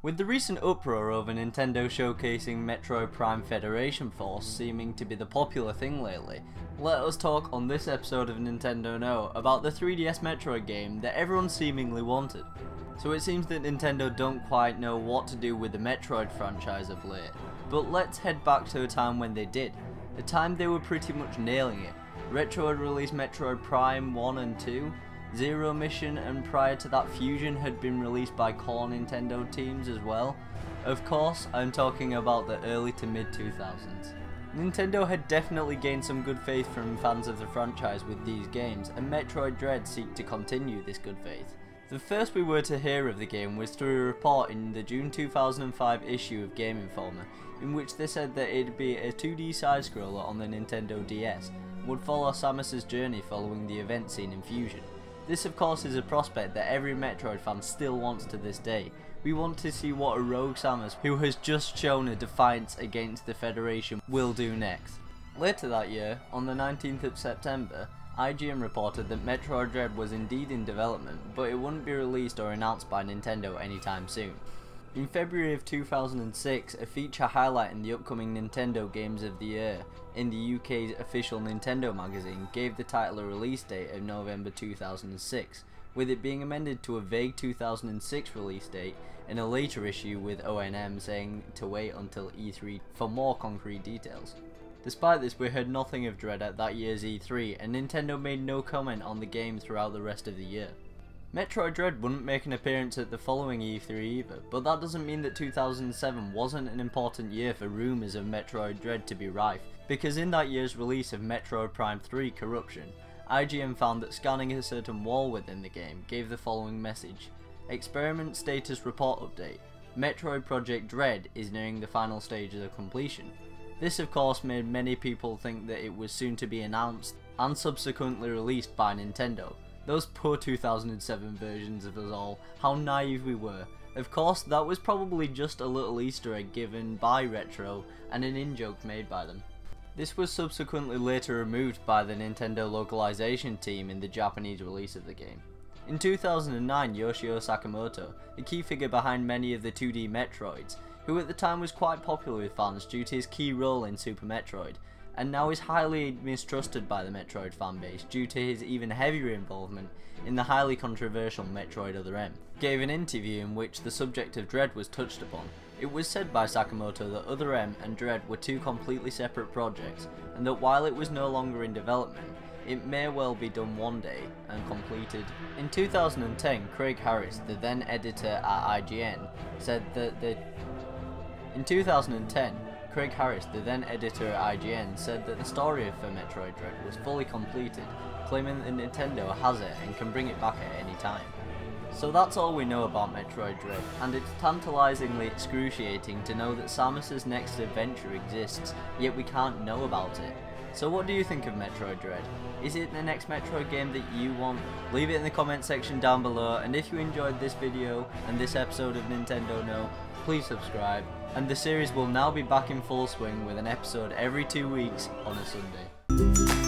With the recent uproar over Nintendo showcasing Metroid Prime Federation Force seeming to be the popular thing lately, let us talk on this episode of Nintendo Know about the 3DS Metroid game that everyone seemingly wanted. So it seems that Nintendo don't quite know what to do with the Metroid franchise of late, but let's head back to a time when they did, a time they were pretty much nailing it. Retro had released Metroid Prime 1 and 2, Zero Mission, and prior to that Fusion had been released by core Nintendo teams as well. Of course, I'm talking about the early to mid 2000s. Nintendo had definitely gained some good faith from fans of the franchise with these games, and Metroid Dread seeked to continue this good faith. The first we were to hear of the game was through a report in the June 2005 issue of Game Informer, in which they said that it'd be a 2D side-scroller on the Nintendo DS, and would follow Samus's journey following the event seen in Fusion. This of course is a prospect that every Metroid fan still wants to this day. We want to see what a rogue Samus, who has just shown a defiance against the Federation, will do next. Later that year, on the 19th of September, IGN reported that Metroid Dread was indeed in development, but it wouldn't be released or announced by Nintendo anytime soon. In February of 2006, a feature highlighting the upcoming Nintendo Games of the Year in the UK's official Nintendo magazine gave the title a release date of November 2006, with it being amended to a vague 2006 release date in a later issue with ONM saying to wait until E3 for more concrete details. Despite this, we heard nothing of Dread at that year's E3, and Nintendo made no comment on the game throughout the rest of the year. Metroid Dread wouldn't make an appearance at the following E3 either, but that doesn't mean that 2007 wasn't an important year for rumours of Metroid Dread to be rife, because in that year's release of Metroid Prime 3 Corruption, IGN found that scanning a certain wall within the game gave the following message: Experiment Status Report Update. Metroid Project Dread is nearing the final stages of completion. This of course made many people think that it was soon to be announced and subsequently released by Nintendo. Those poor 2007 versions of us all, how naive we were. Of course, that was probably just a little Easter egg given by Retro and an in-joke made by them. This was subsequently later removed by the Nintendo localization team in the Japanese release of the game. In 2009, Yoshio Sakamoto, a key figure behind many of the 2D Metroids, who at the time was quite popular with fans due to his key role in Super Metroid, and now is highly mistrusted by the Metroid fanbase due to his even heavier involvement in the highly controversial Metroid Other M, gave an interview in which the subject of Dread was touched upon. It was said by Sakamoto that Other M and Dread were two completely separate projects, and that while it was no longer in development, it may well be done one day and completed. In 2010, Craig Harris, the then editor at IGN, said that Craig Harris, the then editor at IGN, said that the story for Metroid Dread was fully completed, claiming that Nintendo has it and can bring it back at any time. So that's all we know about Metroid Dread, and it's tantalizingly excruciating to know that Samus's next adventure exists, yet we can't know about it. So what do you think of Metroid Dread? Is it the next Metroid game that you want? Leave it in the comment section down below, and if you enjoyed this video and this episode of Nintendo Know, please subscribe, and the series will now be back in full swing with an episode every 2 weeks on a Sunday.